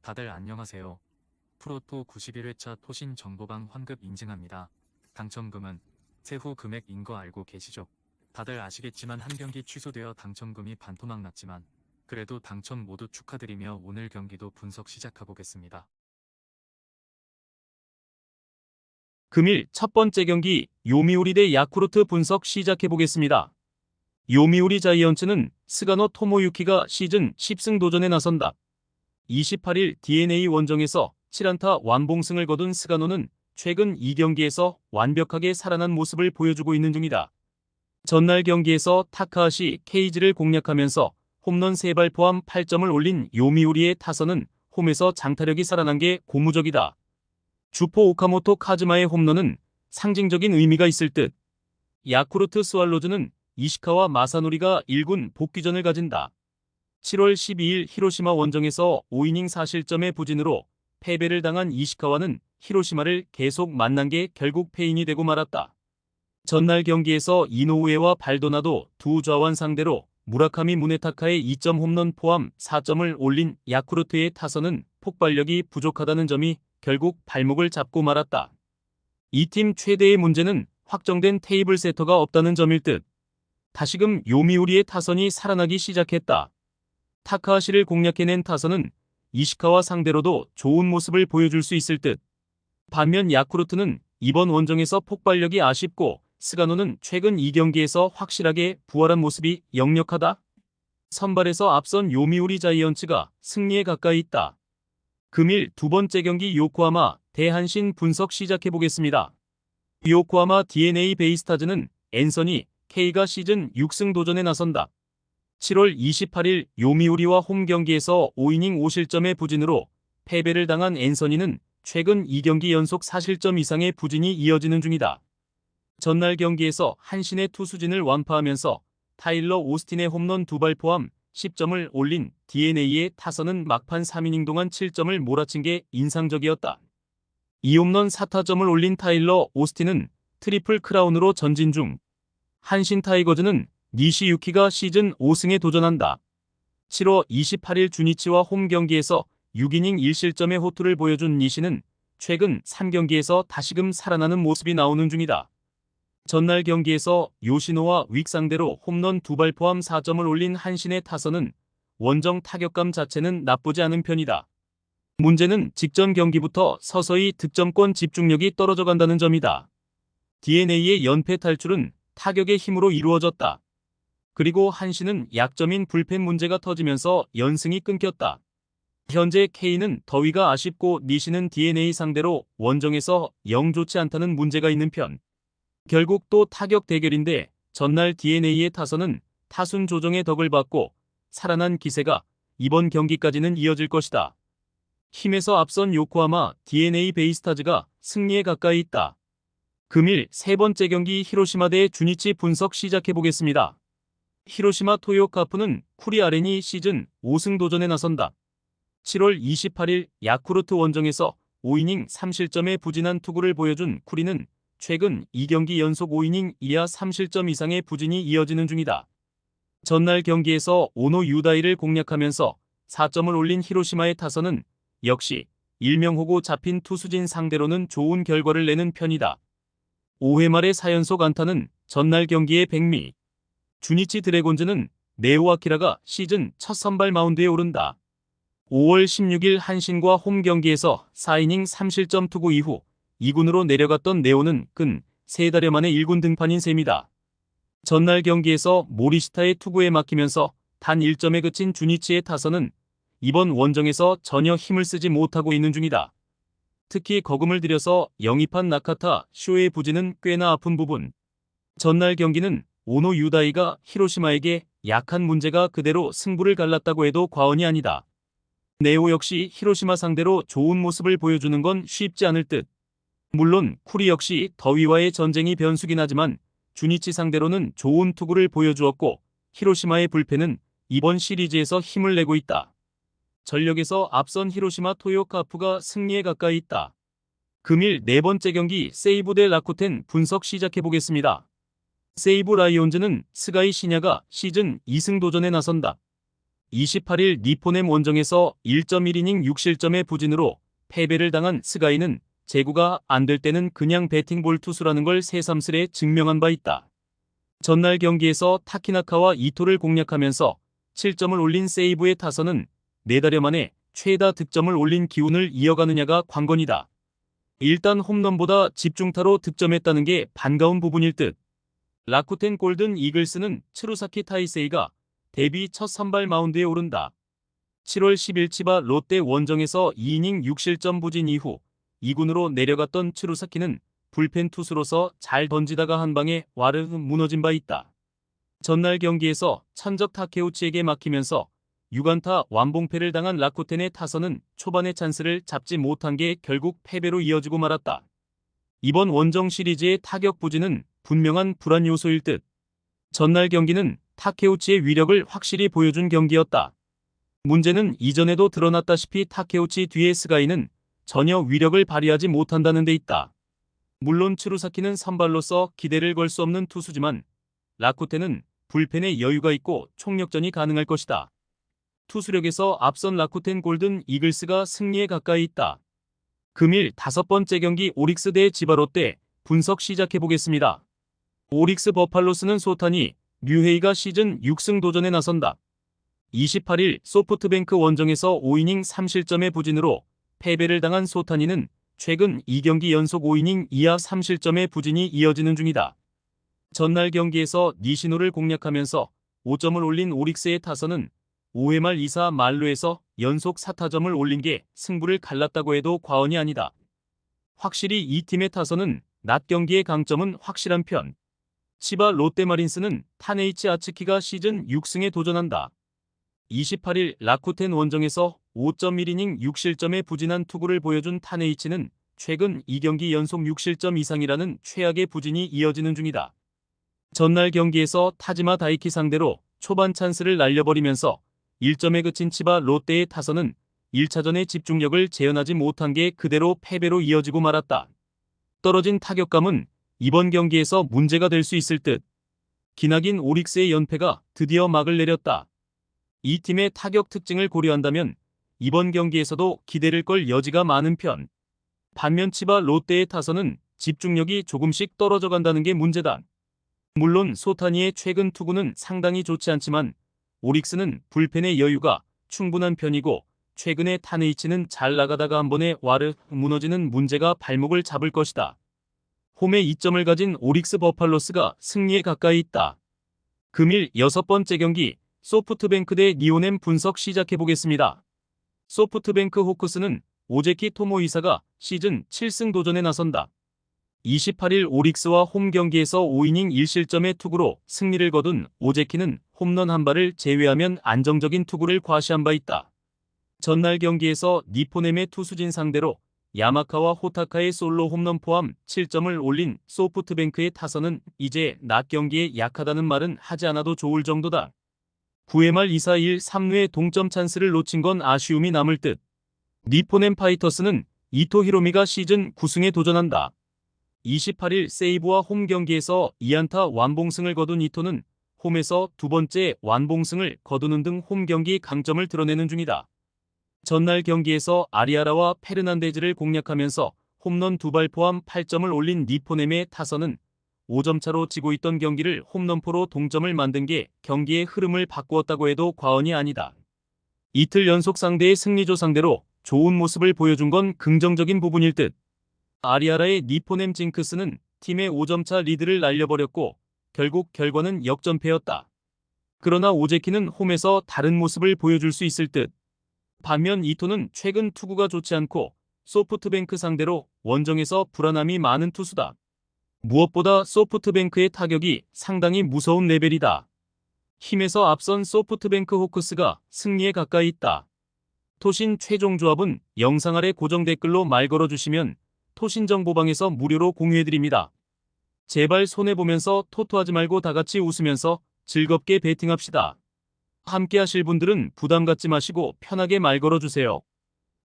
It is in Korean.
다들 안녕하세요. 프로토 91회차 토신 정보방 환급 인증합니다. 당첨금은 세후 금액인 거 알고 계시죠? 다들 아시겠지만 한 경기 취소되어 당첨금이 반토막 났지만 그래도 당첨 모두 축하드리며 오늘 경기도 분석 시작해보겠습니다. 금일 첫 번째 경기 요미우리 대 야쿠르트 분석 시작해보겠습니다. 요미우리 자이언츠는 스가노 토모유키가 시즌 10승 도전에 나선다. 28일 DNA 원정에서 7안타 완봉승을 거둔 스가노는 최근 2경기에서 완벽하게 살아난 모습을 보여주고 있는 중이다. 전날 경기에서 타카하시 케이지를 공략하면서 홈런 3발 포함 8점을 올린 요미우리의 타선은 홈에서 장타력이 살아난 게 고무적이다. 주포 오카모토 카즈마의 홈런은 상징적인 의미가 있을 듯. 야쿠르트 스왈로즈는 이시카와 마사노리가 1군 복귀전을 가진다. 7월 12일 히로시마 원정에서 5이닝 4실점의 부진으로 패배를 당한 이시카와는 히로시마를 계속 만난 게 결국 패인이 되고 말았다. 전날 경기에서 이노우에와 발도나도 두 좌완 상대로 무라카미 무네타카의 2점 홈런 포함 4점을 올린 야쿠르트의 타선은 폭발력이 부족하다는 점이 결국 발목을 잡고 말았다. 이 팀 최대의 문제는 확정된 테이블 세터가 없다는 점일 듯. 다시금 요미우리의 타선이 살아나기 시작했다. 타카하시를 공략해낸 타선은 이시카와 상대로도 좋은 모습을 보여줄 수 있을 듯. 반면 야쿠르트는 이번 원정에서 폭발력이 아쉽고 스가노는 최근 2경기에서 확실하게 부활한 모습이 역력하다. 선발에서 앞선 요미우리 자이언츠가 승리에 가까이 있다. 금일 두 번째 경기 요코하마 대한신 분석 시작해보겠습니다. 요코하마 DNA 베이스타즈는 앤서니 K가 시즌 6승 도전에 나선다. 7월 28일 요미우리와 홈 경기에서 5이닝 5실점의 부진으로 패배를 당한 앤서니는 최근 2경기 연속 4실점 이상의 부진이 이어지는 중이다. 전날 경기에서 한신의 투수진을 완파하면서 타일러 오스틴의 홈런 2발 포함 10점을 올린 DNA의 타선은 막판 3이닝 동안 7점을 몰아친 게 인상적이었다. 2홈런 4타점을 올린 타일러 오스틴은 트리플 크라운으로 전진 중. 한신 타이거즈는 니시유키가 시즌 5승에 도전한다. 7월 28일 주니치와 홈 경기에서 6이닝 1실점의 호투를 보여준 니시는 최근 3경기에서 다시금 살아나는 모습이 나오는 중이다. 전날 경기에서 요시노와 윅 상대로 홈런 2발 포함 4점을 올린 한신의 타선은 원정 타격감 자체는 나쁘지 않은 편이다. 문제는 직전 경기부터 서서히 득점권 집중력이 떨어져 간다는 점이다. DNA의 연패 탈출은 타격의 힘으로 이루어졌다. 그리고 한신은 약점인 불펜 문제가 터지면서 연승이 끊겼다. 현재 K는 더위가 아쉽고 니시는 DNA 상대로 원정에서 영 좋지 않다는 문제가 있는 편. 결국 또 타격 대결인데 전날 DNA의 타선은 타순 조정의 덕을 받고 살아난 기세가 이번 경기까지는 이어질 것이다. 힘에서 앞선 요코하마 DNA 베이스타즈가 승리에 가까이 있다. 금일 세 번째 경기 히로시마 대 주니치 분석 시작해보겠습니다. 히로시마 토요카프는 쿠리 아렌이 시즌 5승 도전에 나선다. 7월 28일 야쿠르트 원정에서 5이닝 3실점의 부진한 투구를 보여준 쿠리는 최근 2경기 연속 5이닝 이하 3실점 이상의 부진이 이어지는 중이다. 전날 경기에서 오노 유다이를 공략하면서 4점을 올린 히로시마의 타선은 역시 일명호고 잡힌 투수진 상대로는 좋은 결과를 내는 편이다. 5회 말의 4연속 안타는 전날 경기의 백미. 주니치 드래곤즈는 네오 아키라가 시즌 첫 선발 마운드에 오른다. 5월 16일 한신과 홈 경기에서 4이닝 3실점 투구 이후 2군으로 내려갔던 네오는 근 3달여 만에 1군 등판인 셈이다. 전날 경기에서 모리시타의 투구에 막히면서 단 1점에 그친 주니치의 타선은 이번 원정에서 전혀 힘을 쓰지 못하고 있는 중이다. 특히 거금을 들여서 영입한 나카타 쇼의 부진은 꽤나 아픈 부분. 전날 경기는 오노 유다이가 히로시마에게 약한 문제가 그대로 승부를 갈랐다고 해도 과언이 아니다. 네오 역시 히로시마 상대로 좋은 모습을 보여주는 건 쉽지 않을 듯. 물론 쿠리 역시 더위와의 전쟁이 변수긴 하지만 주니치 상대로는 좋은 투구를 보여주었고 히로시마의 불펜은 이번 시리즈에서 힘을 내고 있다. 전력에서 앞선 히로시마 토요카프가 승리에 가까이 있다. 금일 네 번째 경기 세이브 대 라쿠텐 분석 시작해보겠습니다. 세이브 라이온즈는 스가이 시냐가 시즌 2승 도전에 나선다. 28일 니포넴 원정에서 1.1이닝 6실점의 부진으로 패배를 당한 스가이는 제구가 안 될 때는 그냥 배팅볼 투수라는 걸 새삼스레 증명한 바 있다. 전날 경기에서 타키나카와 이토를 공략하면서 7점을 올린 세이브의 타선은 4달여 만에 최다 득점을 올린 기운을 이어가느냐가 관건이다. 일단 홈런보다 집중타로 득점했다는 게 반가운 부분일 듯. 라쿠텐 골든 이글스는 츠루사키 타이세이가 데뷔 첫 선발 마운드에 오른다. 7월 10일 치바 롯데 원정에서 2이닝 6실점 부진 이후 2군으로 내려갔던 츠루사키는 불펜 투수로서 잘 던지다가 한 방에 와르르 무너진 바 있다. 전날 경기에서 천적 타케우치에게 막히면서 6안타 완봉패를 당한 라쿠텐의 타선은 초반의 찬스를 잡지 못한 게 결국 패배로 이어지고 말았다. 이번 원정 시리즈의 타격 부진은 분명한 불안 요소일 듯. 전날 경기는 타케우치의 위력을 확실히 보여준 경기였다. 문제는 이전에도 드러났다시피 타케우치 뒤의 스가이는 전혀 위력을 발휘하지 못한다는 데 있다. 물론 츠루사키는 선발로서 기대를 걸 수 없는 투수지만 라쿠텐은 불펜에 여유가 있고 총력전이 가능할 것이다. 투수력에서 앞선 라쿠텐 골든 이글스가 승리에 가까이 있다. 금일 5번째 경기 오릭스 대 지바롯데 분석 시작해보겠습니다. 오릭스 버팔로스는 소타니 류헤이가 시즌 6승 도전에 나선다. 28일 소프트뱅크 원정에서 5이닝 3실점의 부진으로 패배를 당한 소타니는 최근 2경기 연속 5이닝 이하 3실점의 부진이 이어지는 중이다. 전날 경기에서 니시노를 공략하면서 5점을 올린 오릭스의 타선은 5회 말 2사 만루에서 연속 4타점을 올린 게 승부를 갈랐다고 해도 과언이 아니다. 확실히 이 팀의 타선은 낮 경기의 강점은 확실한 편. 치바 롯데마린스는 타네이치 아츠키가 시즌 6승에 도전한다. 28일 라쿠텐 원정에서 5.1이닝 6실점의 부진한 투구를 보여준 타네이치는 최근 2경기 연속 6실점 이상이라는 최악의 부진이 이어지는 중이다. 전날 경기에서 타지마 다이키 상대로 초반 찬스를 날려버리면서 1점에 그친 치바 롯데의 타선은 1차전의 집중력을 재현하지 못한 게 그대로 패배로 이어지고 말았다. 떨어진 타격감은 이번 경기에서 문제가 될 수 있을 듯. 기나긴 오릭스의 연패가 드디어 막을 내렸다. 이 팀의 타격 특징을 고려한다면 이번 경기에서도 기대를 걸 여지가 많은 편. 반면 치바 롯데의 타선은 집중력이 조금씩 떨어져 간다는 게 문제다. 물론 소타니의 최근 투구는 상당히 좋지 않지만 오릭스는 불펜의 여유가 충분한 편이고 최근에 타네이치는 잘 나가다가 한 번에 와르 무너지는 문제가 발목을 잡을 것이다. 홈에 2점을 가진 오릭스 버팔로스가 승리에 가까이 있다. 금일 6번째 경기 소프트뱅크 대 니오넴 분석 시작해보겠습니다. 소프트뱅크 호크스는 오제키 토모이사가 시즌 7승 도전에 나선다. 28일 오릭스와 홈 경기에서 5이닝 1실점의 투구로 승리를 거둔 오제키는 홈런 한 발을 제외하면 안정적인 투구를 과시한 바 있다. 전날 경기에서 니포넴의 투수진 상대로 야마카와 호타카의 솔로 홈런 포함 7점을 올린 소프트뱅크의 타선은 이제 낮 경기에 약하다는 말은 하지 않아도 좋을 정도다. 9회 말 2사 1, 3루의 동점 찬스를 놓친 건 아쉬움이 남을 듯. 니포넴 파이터스는 이토 히로미가 시즌 9승에 도전한다. 28일 세이브와 홈 경기에서 2안타 완봉승을 거둔 이토는 홈에서 두 번째 완봉승을 거두는 등 홈 경기 강점을 드러내는 중이다. 전날 경기에서 아리아라와 페르난데즈를 공략하면서 홈런 2발 포함 8점을 올린 니포넴의 타선은 5점 차로 지고 있던 경기를 홈런포로 동점을 만든 게 경기의 흐름을 바꾸었다고 해도 과언이 아니다. 이틀 연속 상대의 승리조 상대로 좋은 모습을 보여준 건 긍정적인 부분일 듯. 아리아라의 니포넴 징크스는 팀의 5점차 리드를 날려버렸고 결국 결과는 역전패였다. 그러나 오제키는 홈에서 다른 모습을 보여줄 수 있을 듯. 반면 이토는 최근 투구가 좋지 않고 소프트뱅크 상대로 원정에서 불안함이 많은 투수다. 무엇보다 소프트뱅크의 타격이 상당히 무서운 레벨이다. 힘에서 앞선 소프트뱅크 호크스가 승리에 가까이 있다. 토신 최종 조합은 영상 아래 고정 댓글로 말 걸어주시면 토신 정보방에서 무료로 공유해드립니다. 제발 손해보면서 토토하지 말고 다같이 웃으면서 즐겁게 베팅합시다. 함께 하실 분들은 부담 갖지 마시고 편하게 말 걸어주세요.